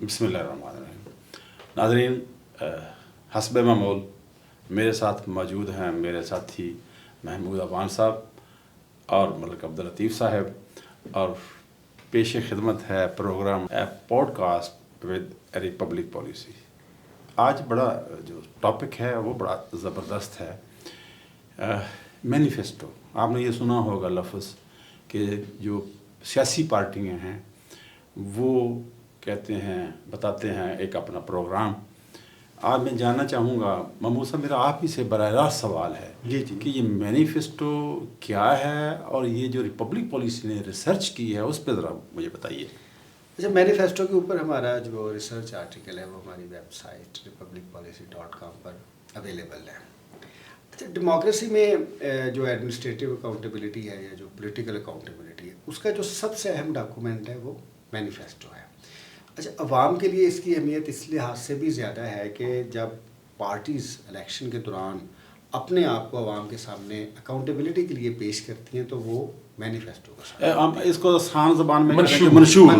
बिस्मिल्लाहिर्रहमानिर्रहीम। नाज़रीन, हस्ब मामूल मेरे साथ मौजूद हैं मेरे साथी महमूद अवान साहब और मलिक अब्दुल लतीफ़ साहब, और पेश खिदमत है program podcast with Republic Policy. आज बड़ा जो टॉपिक है वो बड़ा ज़बरदस्त है। मैनिफेस्टो, आपने ये सुना होगा लफ्ज़ कि जो सियासी पार्टियां हैं वो कहते हैं, बताते हैं एक अपना प्रोग्राम। आज मैं जानना चाहूँगा महमूद साहब, मेरा आप ही से बराह रास्त सवाल है जी कि ये मैनिफेस्टो क्या है और ये जो रिपब्लिक पॉलिसी ने रिसर्च की है उस पर ज़रा मुझे बताइए। अच्छा, मैनिफेस्टो के ऊपर हमारा जो रिसर्च आर्टिकल है वो हमारी वेबसाइट republicpolicy.com पर अवेलेबल है। अच्छा, डेमोक्रेसी में जो एडमिनिस्ट्रेटिव अकाउंटेबिलिटी है या जो पॉलिटिकल अकाउंटेबिलिटी है, उसका जो सबसे अहम डॉक्यूमेंट है वो मैनिफेस्टो है। अच्छा, अवाम के लिए इसकी अहमियत इस लिहाज से भी ज़्यादा है कि जब पार्टीज़ इलेक्शन के दौरान अपने आप को अवाम के सामने अकाउंटेबिलिटी के लिए पेश करती हैं तो वो मैनिफेस्टो का इसको आसान ज़बान में मंशूर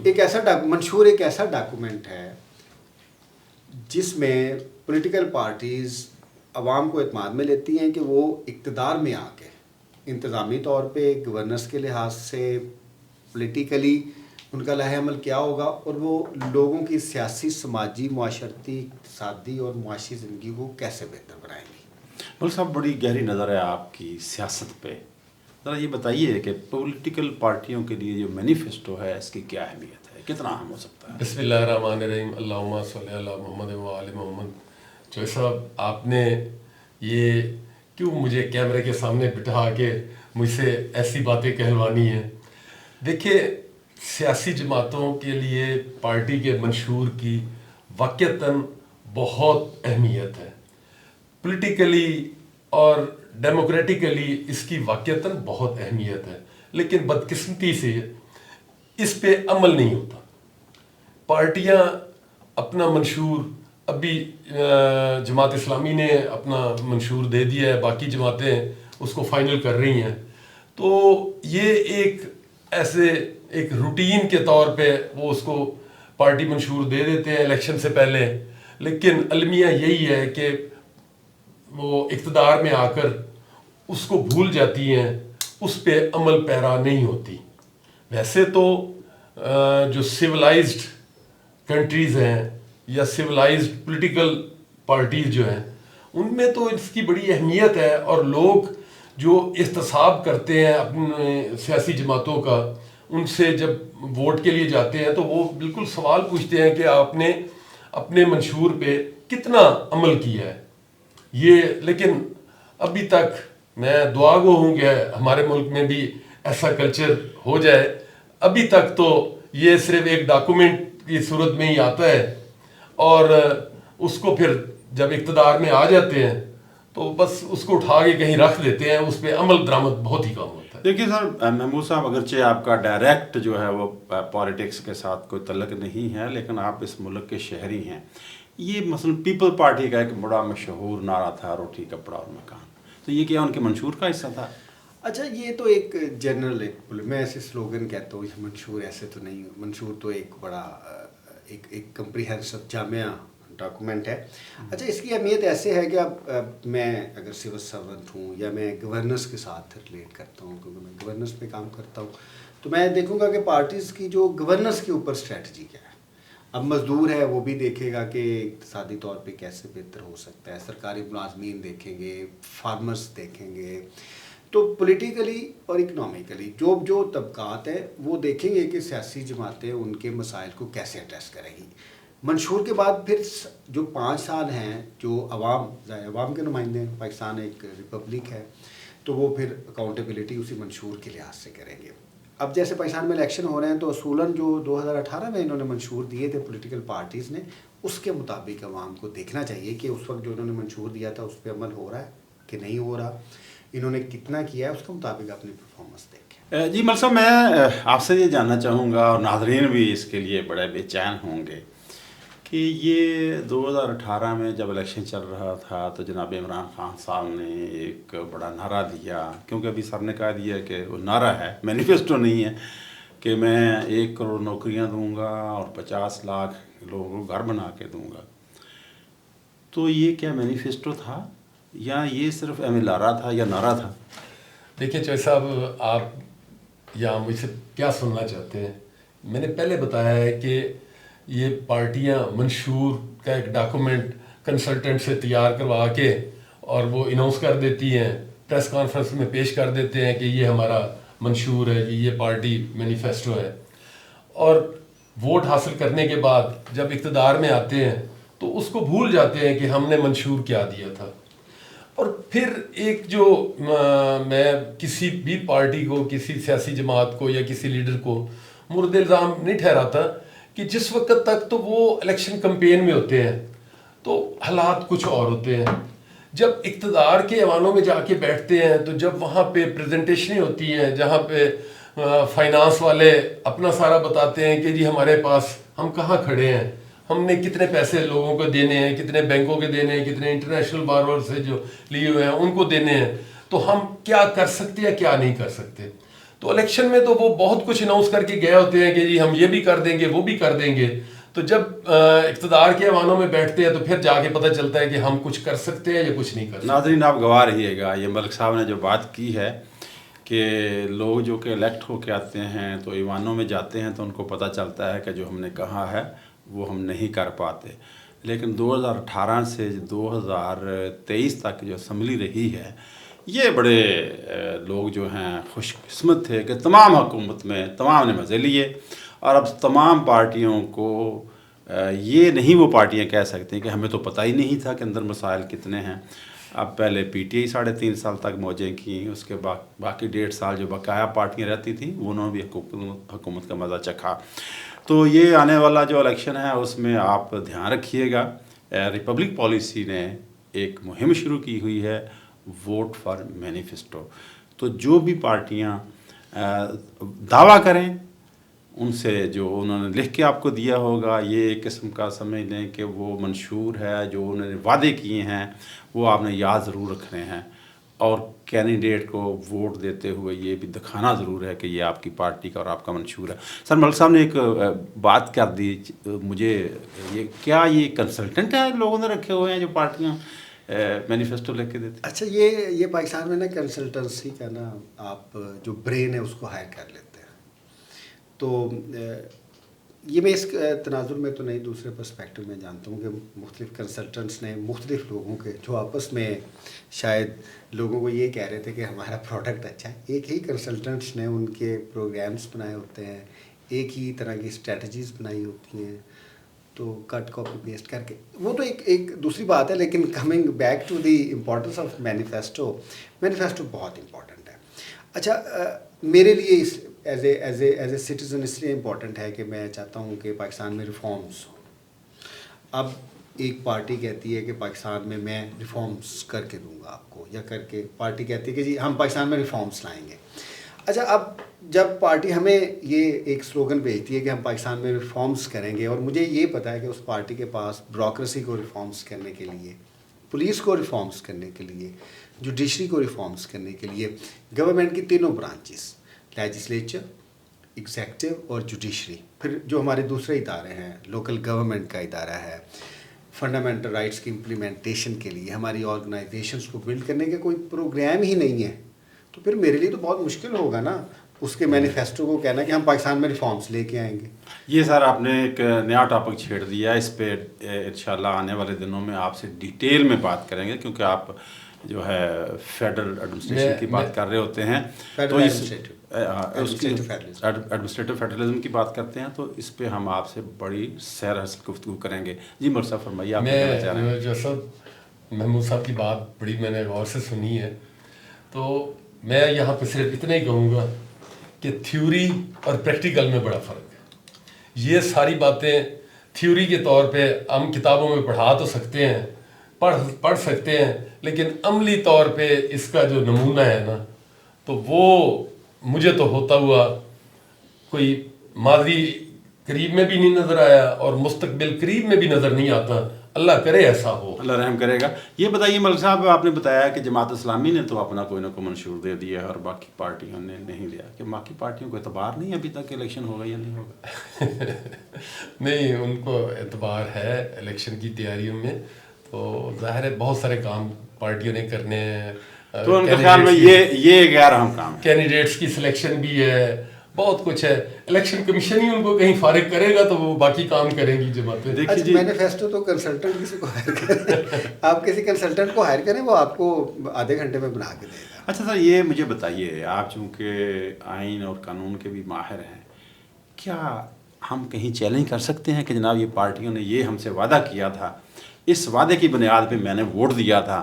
एक ऐसा डॉक्यूमेंट है जिसमें पॉलिटिकल पार्टीज़ अवाम को एतमाद में लेती हैं कि वो इक़्तिदार में आके इंतज़ामी तौर पे गवर्नेंस के लिहाज से पॉलिटिकली उनका लाहे अमल क्या होगा और वो लोगों की सियासी, समाजी, मुआशरती, इक़्तिसादी और मुआशी ज़िंदगी को कैसे बेहतर बनाएंगी। मलिक साहब, बड़ी गहरी नज़र है आपकी सियासत पे। ज़रा ये बताइए कि पॉलिटिकल पार्टियों के लिए जो मैनिफेस्टो है इसकी क्या अहमियत है, कितना अहम हो सकता है। बिस्मिल्लाहिर्रहमानिर्रहीम, अल्लाहुम्मा सल्ली अला मोहम्मद व आले मोहम्मद। जो साहब, आपने ये क्यों मुझे कैमरे के सामने बिठा के मुझसे ऐसी बातें कहलवानी हैं। देखिए, सियासी जमातों के लिए पार्टी के मंशूर की वाक़तन बहुत अहमियत है। पॉलिटिकली और डेमोक्रेटिकली इसकी वाक़तन बहुत अहमियत है, लेकिन बदकिस्मती से इस पे अमल नहीं होता। पार्टियां अपना मंशूर, अभी जमात इस्लामी ने अपना मंशूर दे दिया है, बाकी जमातें उसको फाइनल कर रही हैं। तो ये एक रूटीन के तौर पे वो उसको पार्टी मंशूर दे देते हैं इलेक्शन से पहले, लेकिन अलमिया यही है कि वो इक़्तिदार में आकर उसको भूल जाती हैं, उस पे अमल पैरा नहीं होती। वैसे तो जो सिविलाइज्ड कंट्रीज़ हैं या सिविलाइज्ड पॉलिटिकल पार्टीज़ जो हैं उनमें तो इसकी बड़ी अहमियत है, और लोग जो इस्तिसाब करते हैं अपने सियासी जमातों का, उनसे जब वोट के लिए जाते हैं तो वो बिल्कुल सवाल पूछते हैं कि आपने अपने मंशूर पे कितना अमल किया है। ये लेकिन अभी तक मैं दुआ गो हूँ कि हमारे मुल्क में भी ऐसा कल्चर हो जाए। अभी तक तो ये सिर्फ एक डॉक्यूमेंट की सूरत में ही आता है, और उसको फिर जब इक़्तिदार में आ जाते हैं तो बस उसको उठा के कहीं रख देते हैं, उस पर अमल दरामद बहुत ही कम होता है। देखिए सर, महमूद साहब, अगरचे आपका डायरेक्ट जो है वो पॉलिटिक्स के साथ कोई तल्लक नहीं है, लेकिन आप इस मुल्क के शहरी हैं। ये मसलन पीपल पार्टी का एक बड़ा मशहूर नारा था, रोटी कपड़ा और मकान, तो ये क्या उनके मंशूर का हिस्सा था? अच्छा, ये तो एक जनरल मैं ऐसे स्लोगन कहता हूँ, मंशूर ऐसे तो नहीं। मंशूर तो एक बड़ा एक कंप्रीहेंसिव जामिया डॉक्यूमेंट है। अच्छा, इसकी अहमियत ऐसे है कि अब मैं अगर सिविल सर्वेंट हूँ या मैं गवर्नेंस के साथ रिलेट करता हूँ, क्योंकि मैं गवर्नेंस पे काम करता हूँ, तो मैं देखूँगा कि पार्टीज़ की जो गवर्नेंस के ऊपर स्ट्रेटजी क्या है। अब मज़दूर है वो भी देखेगा कि इक़्तिसादी तौर पे कैसे बेहतर हो सकता है, सरकारी मुलाजमीन देखेंगे, फार्मर्स देखेंगे, तो पॉलिटिकली और इकनॉमिकली जो तबकात है वो देखेंगे कि सियासी जमातें उनके मसाइल को कैसे एड्रेस करेंगी। मंशूर के बाद फिर जो 5 साल हैं जो अवाम के नुमाइंदे हैं, पाकिस्तान एक रिपब्लिक है, तो वो फिर अकाउंटेबिलिटी उसी मंशूर के लिहाज से करेंगे। अब जैसे पाकिस्तान में इलेक्शन हो रहे हैं तो असूलन जो 2018 में इन्होंने मंशूर दिए थे पॉलिटिकल पार्टीज़ ने, उसके मुताबिक अवाम को देखना चाहिए कि उस वक्त जो इन्होंने मंशूर दिया था उस पर अमल हो रहा है कि नहीं हो रहा, इन्होंने कितना किया है, उसके मुताबिक अपनी परफॉर्मेंस देखें। जी मलिक साहब, मैं आपसे ये जानना चाहूँगा, और नाज़रीन भी इसके लिए बड़े बेचैन होंगे, कि ये 2018 में जब इलेक्शन चल रहा था तो जनाब इमरान खान साहब ने एक बड़ा नारा दिया, क्योंकि अभी सर ने कहा दिया कि वो नारा है, मैनिफेस्टो नहीं है, کہ میں 1 کروڑ نوکریاں دوں گا اور 50 لاکھ لوگوں کو گھر بنا کے دوں گا. تو یہ کیا مینیفیسٹو تھا یا یہ صرف MLR تھا یا نعرہ تھا؟ دیکھیں چوہے صاحب، آپ یہاں مجھ سے کیا سننا چاہتے ہیں؟ میں نے پہلے بتایا ہے کہ یہ پارٹیاں منشور کا ایک ڈاکومنٹ کنسلٹنٹ سے تیار کروا کے اور وہ اناؤنس کر دیتی ہیں، پریس کانفرنس میں پیش کر دیتے ہیں کہ یہ ہمارا منشور ہے، یہ پارٹی مینیفیسٹو ہے، اور ووٹ حاصل کرنے کے بعد جب اقتدار میں آتے ہیں تو اس کو بھول جاتے ہیں کہ ہم نے منشور کیا دیا تھا. اور پھر ایک جو میں کسی بھی پارٹی کو، کسی سیاسی جماعت کو یا کسی لیڈر کو مورد الزام نہیں ٹھہراتا کہ جس وقت تک تو وہ الیکشن کمپین میں ہوتے ہیں تو حالات کچھ اور ہوتے ہیں. جب اقتدار کے ایوانوں میں جا کے بیٹھتے ہیں تو جب وہاں پہ پریزنٹیشنیں ہوتی ہیں جہاں پہ فائنانس والے اپنا سارا بتاتے ہیں کہ جی ہمارے پاس ہم کہاں کھڑے ہیں، ہم نے کتنے پیسے لوگوں کو دینے ہیں، کتنے بینکوں کے دینے ہیں، کتنے انٹرنیشنل بارور سے جو لیے ہوئے ہیں ان کو دینے ہیں، تو ہم کیا کر سکتے ہیں کیا نہیں کر سکتے. تو الیکشن میں تو وہ بہت کچھ اناؤنس کر کے گئے ہوتے ہیں کہ جی ہم یہ بھی کر دیں گے وہ بھی کر دیں گے. تو جب اقتدار کے ایوانوں میں بیٹھتے ہیں تو پھر جا کے پتہ چلتا ہے کہ ہم کچھ کر سکتے ہیں یا کچھ نہیں کر سکتے. ناظرین آپ گواہ رہیے گا، یہ ملک صاحب نے جو بات کی ہے کہ لوگ جو کہ الیکٹ ہو کے آتے ہیں تو ایوانوں میں جاتے ہیں تو ان کو پتہ چلتا ہے کہ جو ہم نے کہا ہے وہ ہم نہیں کر پاتے. لیکن 2018 سے 2023 تک جو اسمبلی رہی ہے، یہ بڑے لوگ جو ہیں خوش قسمت تھے کہ تمام حکومت میں تمام نے مزے لیے. اور اب تمام پارٹیوں کو یہ نہیں وہ پارٹیاں کہہ سکتی کہ ہمیں تو پتہ ہی نہیں تھا کہ اندر مسائل کتنے ہیں. اب پہلے PTI 3.5 سال تک موجیں کیں، اس کے باقی 1.5 سال جو بقایا پارٹیاں رہتی تھیں انہوں نے بھی حکومت کا مزہ چکھا. تو یہ آنے والا جو الیکشن ہے اس میں آپ دھیان رکھیے گا. ریپبلک پالیسی نے ایک مہم شروع کی ہوئی ہے، ووٹ فار مینیفیسٹو. تو جو بھی پارٹیاں دعویٰ کریں ان سے جو انہوں نے لکھ کے آپ کو دیا ہوگا، یہ ایک قسم کا سمجھ لیں کہ وہ منشور ہے، جو انہوں نے وعدے کیے ہیں وہ آپ نے یاد ضرور رکھنے ہیں. اور کینڈیڈیٹ کو ووٹ دیتے ہوئے یہ بھی دکھانا ضرور ہے کہ یہ آپ کی پارٹی کا اور آپ کا منشور ہے. سر ملک صاحب نے ایک بات کر دی مجھے، یہ کیا یہ کنسلٹنٹ ہے لوگوں نے رکھے ہوئے ہیں جو پارٹیاں مینیفیسٹو لکھ کے دیتی؟ اچھا، یہ پاکستان میں نا کنسلٹنسی کا نا آپ جو برین ہے اس کو ہائر کر لیتے ہیں. تو یہ میں اس تناظر میں تو نہیں، دوسرے پرسپیکٹو میں جانتا ہوں کہ مختلف کنسلٹنٹس نے مختلف لوگوں کے جو آپس میں شاید لوگوں کو یہ کہہ رہے تھے کہ ہمارا پروڈکٹ اچھا ہے، ایک ہی کنسلٹنٹس نے ان کے پروگرامز بنائے ہوتے ہیں، ایک ہی طرح کی اسٹریٹجیز بنائی ہوتی ہیں. تو کٹ کاپی پیسٹ کر کے وہ تو ایک دوسری بات ہے. لیکن coming back to the importance of manifesto بہت امپورٹنٹ ہے. اچھا، میرے لیے ایز اے سٹیزن اس لیے امپورٹنٹ ہے کہ میں چاہتا ہوں کہ پاکستان میں ریفارمز ہوں. اب ایک پارٹی کہتی ہے کہ پاکستان میں میں ریفارمز کر کے دوں گا آپ کو، یا کر کے پارٹی کہتی ہے کہ جی ہم پاکستان میں ریفارمز لائیں گے. اچھا، اب جب پارٹی ہمیں یہ ایک سلوگن بھیجتی ہے کہ ہم پاکستان میں ریفارمز کریں گے، اور مجھے یہ پتہ ہے کہ اس پارٹی کے پاس بیوروکریسی کو ریفارمز کرنے کے لیے، پولیس کو ریفارمز کرنے کے لیے، جوڈیشری کو ریفارمز کرنے کے لیے گورنمنٹ کی تینوں برانچز، لیجسلیچر، ایگزیکٹو اور جوڈیشری، پھر جو ہمارے دوسرے ادارے ہیں، لوکل گورنمنٹ کا ادارہ ہے، فنڈامنٹل رائٹس کی امپلیمنٹیشن کے لیے ہماری آرگنائزیشنس کو بلڈ کرنے کے کوئی پروگرام ہی نہیں ہے، تو پھر میرے لیے تو بہت مشکل ہوگا نا اس کے مینیفیسٹو کو کہنا کہ ہم پاکستان میں ریفارمز لے کے آئیں گے. یہ سر آپ نے ایک نیا ٹاپک چھیڑ دیا، اس پہ انشاءاللہ آنے والے دنوں میں آپ سے ڈیٹیل میں بات کریں گے، کیونکہ آپ جو ہے فیڈرل ایڈمنسٹریشن کی بات کر رہے ہوتے ہیں، تو ایڈمنسٹریٹو فیڈرلزم کی بات کرتے ہیں، تو اس پہ ہم آپ سے بڑی سیر حاصل گفتگو کریں گے. جی ملک صاحب فرمائیے، آپ کیا کہنا چاہ رہے ہیں؟ جیسا محمود صاحب کی بات بڑی میں نے غور سے سنی ہے، تو میں یہاں پہ صرف اتنا ہی کہوں گا کہ تھیوری اور پریکٹیکل میں بڑا فرق ہے. یہ ساری باتیں تھیوری کے طور پہ ہم کتابوں میں پڑھا تو سکتے ہیں، پڑھ سکتے ہیں، لیکن عملی طور پہ اس کا جو نمونہ ہے نا، تو وہ مجھے تو ہوتا ہوا کوئی ماضی قریب میں بھی نہیں نظر آیا اور مستقبل قریب میں بھی نظر نہیں آتا अल्लाह करे ऐसा हो। अल्लाह रहम करेगा। ये बताइए मलिक साहब, आपने बताया कि जमात इस्लामी ने तो अपना कोई ना कोई मंशूर दे दिया है और बाकी पार्टियों ने नहीं दिया, कि बाकी पार्टियों को एतबार नहीं है अभी तक इलेक्शन होगा या नहीं होगा? नहीं, उनको एतबार है इलेक्शन की तैयारियों में, तो जाहिर है बहुत सारे काम पार्टियों ने करने हैं। तो उनके ख्याल में ये गैर अहम काम है। कैंडिडेट्स की सिलेक्शन भी है, बहुत कुछ है। इलेक्शन कमीशन ही उनको कहीं फारिग करेगा तो वो बाकी काम करेंगी जमातें। अच्छा, मैनिफेस्टो तो कंसल्टेंट किसी को हायर करें, आप किसी कंसल्टेंट को हायर करें, वो आपको आधे घंटे में बना के देगा। अच्छा सर, ये मुझे बताइए, आप चूँकि आइन और कानून के भी माहिर हैं, क्या हम कहीं चैलेंज कर सकते हैं कि जनाब ये पार्टियों ने ये हमसे वादा किया था, इस वादे की बुनियाद पे मैंने वोट दिया था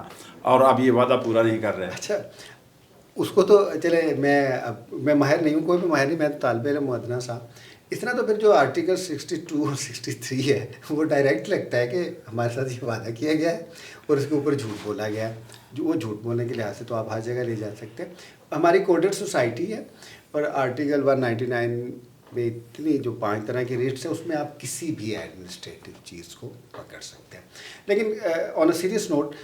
और अब ये वादा पूरा नहीं कर रहे? अच्छा, उसको तो चले, मैं माहिर नहीं हूँ, कोई भी माहिर नहीं, मैं तालिब इल्म हूँ अदना सा। इतना तो फिर जो आर्टिकल 62 और 63 है वो डायरेक्ट लगता है कि हमारे साथ ये वादा किया गया है और इसके ऊपर झूठ बोला गया है। जो वो झूठ बोलने के लिहाज से तो आप हर जगह ले जा सकते हैं। हमारी कोडेड सोसाइटी है और आर्टिकल 199 में इतनी जो 5 तरह की रेट्स हैं, उसमें आप किसी भी एडमिनिस्ट्रेटिव चीज़ को पकड़ सकते हैं। लेकिन ऑन अ सीरियस नोट,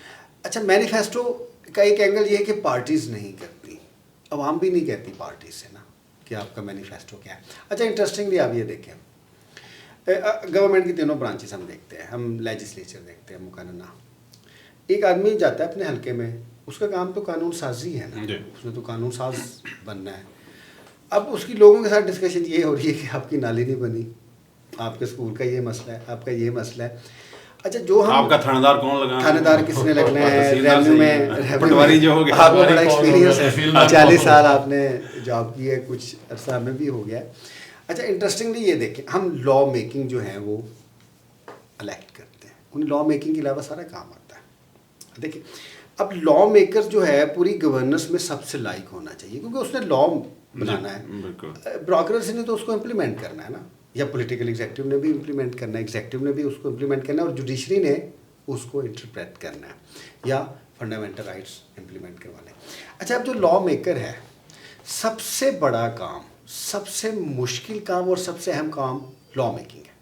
अच्छा, मैनिफेस्टो का एक एंगल ये है कि पार्टीज़ नहीं करती, अवाम भी नहीं कहती पार्टी से ना कि आपका मैनिफेस्टो क्या है। अच्छा, इंटरेस्टिंगली आप ये देखें, गवर्नमेंट की तीनों ब्रांचेस हम देखते हैं, हम लेजिस्लेचर देखते हैं, मुकान्ना। एक आदमी जाता है अपने हल्के में, उसका काम तो कानून साजी है ना, उसने तो कानून साज बनना है। अब उसकी लोगों के साथ डिस्कशन ये हो रही है कि आपकी नाली नहीं बनी, आपके स्कूल का ये मसला है, आपका ये मसला है। अच्छा, जो हम आपका थानेदार कौन लगाना, थानेदार किसने लगना है, रेवेन्यू में पटवारी जो हो गया, आपको बड़ा एक्सपीरियंस है, 40 साल आपने जॉब की है, कुछ अरसा में भी हो गया है। अच्छा, इंटरेस्टिंगली ये देखें, हम लॉ मेकिंग जो है वो इलेक्ट करते हैं, उन लॉ मेकिंग के अलावा सारा काम आता है। देखिए, अब लॉ मेकर जो है पूरी गवर्नेंस में सबसे लाइक होना चाहिए, क्योंकि उसने लॉ बनाना है, ब्यूरोक्रेसी ने तो उसको इम्प्लीमेंट करना है ना, या पॉलिटिकल एग्जेक्टिव ने भी इम्प्लीमेंट करना है, एग्जेक्टिव ने भी उसको इम्प्लीमेंट करना है, और जुडिशरी ने उसको इंटरप्रेट करना है या फंडामेंटल राइट्स इम्प्लीमेंट करवाने। अच्छा, अब जो लॉ मेकर है, सबसे बड़ा काम, सबसे मुश्किल काम और सबसे अहम काम लॉ मेकिंग है।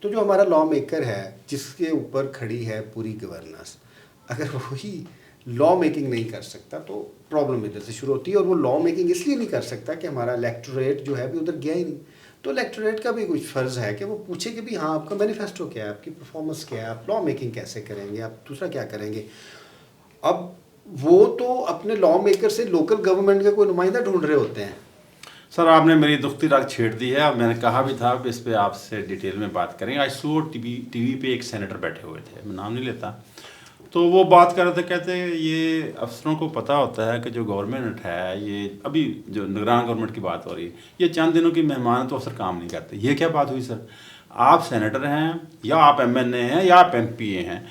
तो जो हमारा लॉ मेकर है, जिसके ऊपर खड़ी है पूरी गवर्नेंस, अगर वही लॉ मेकिंग नहीं कर सकता तो प्रॉब्लम इधर से शुरू होती है। और वो लॉ मेकिंग इसलिए नहीं कर सकता कि हमारा इलेक्टोरेट जो है अभी उधर गया ही नहीं। तो इलेक्टोरेट का भी कुछ फ़र्ज़ है कि वो पूछे कि भी हाँ, आपका मैनिफेस्टो क्या है, आपकी परफॉर्मेंस क्या है, आप लॉ मेकिंग कैसे करेंगे, आप दूसरा क्या करेंगे। अब वो तो अपने लॉ मेकर से लोकल गवर्नमेंट का कोई नुमाइंदा ढूंढ रहे होते हैं। सर, आपने मेरी दुखती राग छेड़ दी है। अब मैंने कहा भी था इस पे आपसे डिटेल में बात करेंगे। आज सुबह टीवी पे एक सेनेटर बैठे हुए थे, मैं नाम नहीं लेता, तो वो बात कर रहे थे, कहते ये अफसरों को पता होता है कि जो गवर्नमेंट है, ये अभी जो निगरान गवर्नमेंट की बात हो रही है, ये चंद दिनों की मेहमान तो अफसर काम नहीं करते। ये क्या बात हुई सर? आप सेनेटर हैं या आप MNA हैं या आप MPA हैं,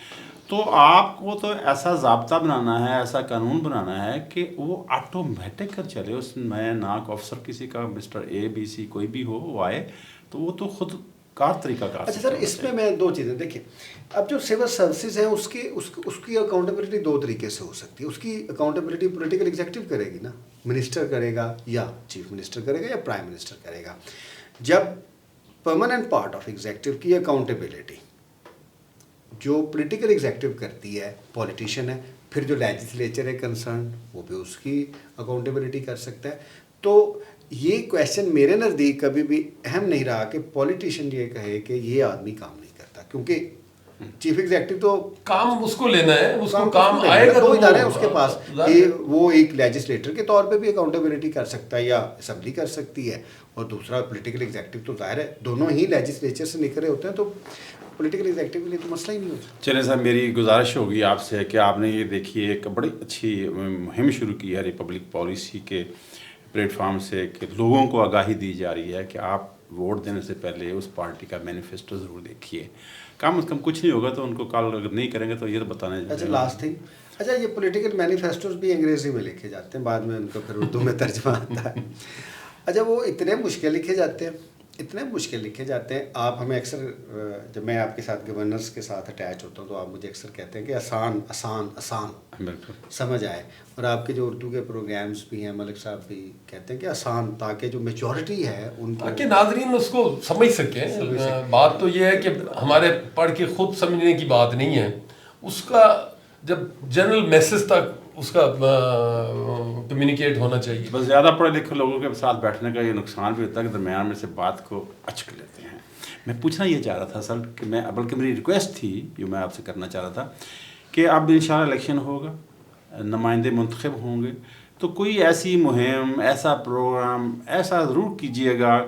तो आपको तो ऐसा ज़ाब्ता बनाना है, ऐसा कानून बनाना है कि वो ऑटोमेटिक कर चले, उसमें ना को अफसर किसी का मिस्टर ABC कोई भी हो, वो आए तो वो तो खुद कार तरीका कार। अच्छा सर, इसमें मैं दो चीज़ें देखिए, अब जो सिविल सर्विसेज हैं उसकी अकाउंटेबिलिटी दो तरीके से हो सकती है। उसकी अकाउंटेबिलिटी पॉलिटिकल एग्जेक्टिव करेगी ना, मिनिस्टर करेगा या चीफ मिनिस्टर करेगा या प्राइम मिनिस्टर करेगा। जब परमानेंट पार्ट ऑफ एग्जेक्टिव की अकाउंटेबिलिटी जो पॉलिटिकल एग्जेक्टिव करती है, पॉलिटिशियन है, फिर जो लेजिस्लेचर है कंसर्न, वो भी उसकी अकाउंटेबिलिटी कर सकता है। तो ये क्वेश्चन मेरे नज़दीक कभी भी अहम नहीं रहा कि पॉलिटिशियन ये कहे कि ये आदमी काम नहीं करता, क्योंकि चीफ एग्जेक्टिव तो काम उसको लेना है, उसको काम आएगा, दो इदारे हैं उसके पास, वो एक लेजिस्लेटर के तौर पे भी अकाउंटेबिलिटी कर सकता है या असेंबली कर सकती है, और दूसरा पॉलिटिकल एग्जेक्टिव तो जाहिर है दोनों ही लेजिस्लेचर से निकले होते हैं, तो पॉलिटिकल एग्जेक्टिव के लिए तो मसला ही नहीं होता। चलिए सर, मेरी गुजारिश होगी आपसे कि आपने ये देखिए एक बड़ी अच्छी मुहिम शुरू की है रिपब्लिक पॉलिसी के प्लेटफॉर्म से, कि लोगों को आगाही दी जा रही है कि आप वोट देने से पहले उस पार्टी का मैनिफेस्टो ज़रूर देखिए। कम से कम कुछ नहीं होगा तो उनको कल अगर नहीं करेंगे तो ये तो बताने। अच्छा, लास्ट थिंग, अच्छा, ये पॉलिटिकल मैनिफेस्टोज भी अंग्रेज़ी में लिखे जाते हैं, बाद में उनको फिर उर्दू में तर्जमा आता है। अच्छा, वो इतने मुश्किल लिखे जाते हैं اتنے مشکل لکھے جاتے ہیں. آپ ہمیں اکثر جب میں آپ کے ساتھ گورنرس کے ساتھ اٹیچ ہوتا ہوں تو آپ مجھے اکثر کہتے ہیں کہ آسان آسان آسان بالکل سمجھ آئے. اور آپ کے جو اردو کے پروگرامز بھی ہیں ملک صاحب بھی کہتے ہیں کہ آسان تاکہ جو میجورٹی ہے ان کو تاکہ ناظرین اس کو سمجھ سکیں. بات تو یہ ہے کہ ہمارے پڑھ کے خود سمجھنے کی بات نہیں ہے, اس کا جب جنرل میسج تک اس کا کمیونیکیٹ ہونا چاہیے. بس زیادہ پڑھے لکھے لوگوں کے ساتھ بیٹھنے کا یہ نقصان بھی ہوتا ہے کہ درمیان میں سے بات کو اچک لیتے ہیں. میں پوچھنا یہ چاہ رہا تھا اصل کہ بلکہ میری ریکویسٹ تھی جو میں آپ سے کرنا چاہ رہا تھا کہ اب انشاءاللہ الیکشن ہوگا, نمائندے منتخب ہوں گے, تو کوئی ایسی مہم, ایسا پروگرام ایسا ضرور کیجیے گا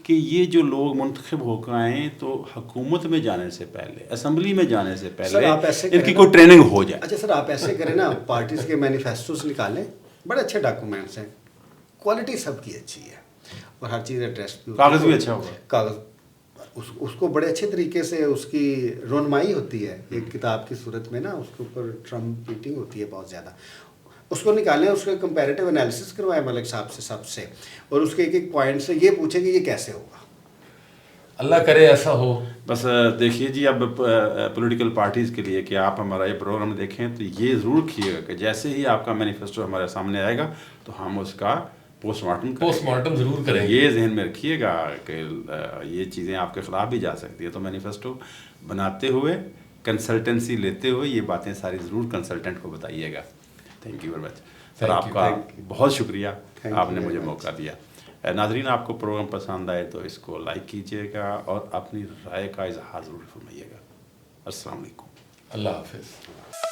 کہ یہ جو لوگ منتخب ہو کر آئیں تو حکومت میں جانے سے پہلے, اسمبلی میں جانے سے پہلے ان کی کوئی ٹریننگ ہو جائے. اچھا سر, آپ ایسے کریں نا, پارٹیز کے مینیفیسٹوز نکالیں, بڑے اچھے ڈاکومنٹس ہیں, کوالٹی سب کی اچھی ہے اور ہر چیز ایڈریس بھی, کاغذ بھی اچھا ہوگا, کاغذ اس کو بڑے اچھے طریقے سے اس کی رونمائی ہوتی ہے ایک کتاب کی صورت میں نا, اس کے اوپر ٹرمپ میٹنگ ہوتی ہے بہت زیادہ. اس کو نکالیں, اس کا کمپیریٹیو انالیسس کروائیں ملک صاحب سے سب سے, اور اس کے ایک ایک پوائنٹ سے یہ پوچھیں کہ یہ کیسے ہوگا. اللہ کرے ایسا ہو. بس دیکھیے جی, اب پولیٹیکل پارٹیز کے لیے کہ آپ ہمارا یہ پروگرام دیکھیں تو یہ ضرور کیے گا کہ جیسے ہی آپ کا مینیفیسٹو ہمارے سامنے آئے گا تو ہم اس کا پوسٹ مارٹم ضرور کریں. یہ ذہن میں رکھیے گا کہ یہ چیزیں آپ کے خلاف بھی جا سکتی ہے, تو مینیفیسٹو بناتے ہوئے, کنسلٹنسی لیتے ہوئے یہ باتیں ساری ضرور کنسلٹنٹ کو بتائیے گا. تھینک یو ویری مچ سر, آپ کا بہت شکریہ, آپ نے مجھے موقع دیا. ناظرین, آپ کو پروگرام پسند آئے تو اس کو لائک کیجیے گا اور اپنی رائے کا اظہار ضرور فرمائیے گا. السلام علیکم. اللہ حافظ.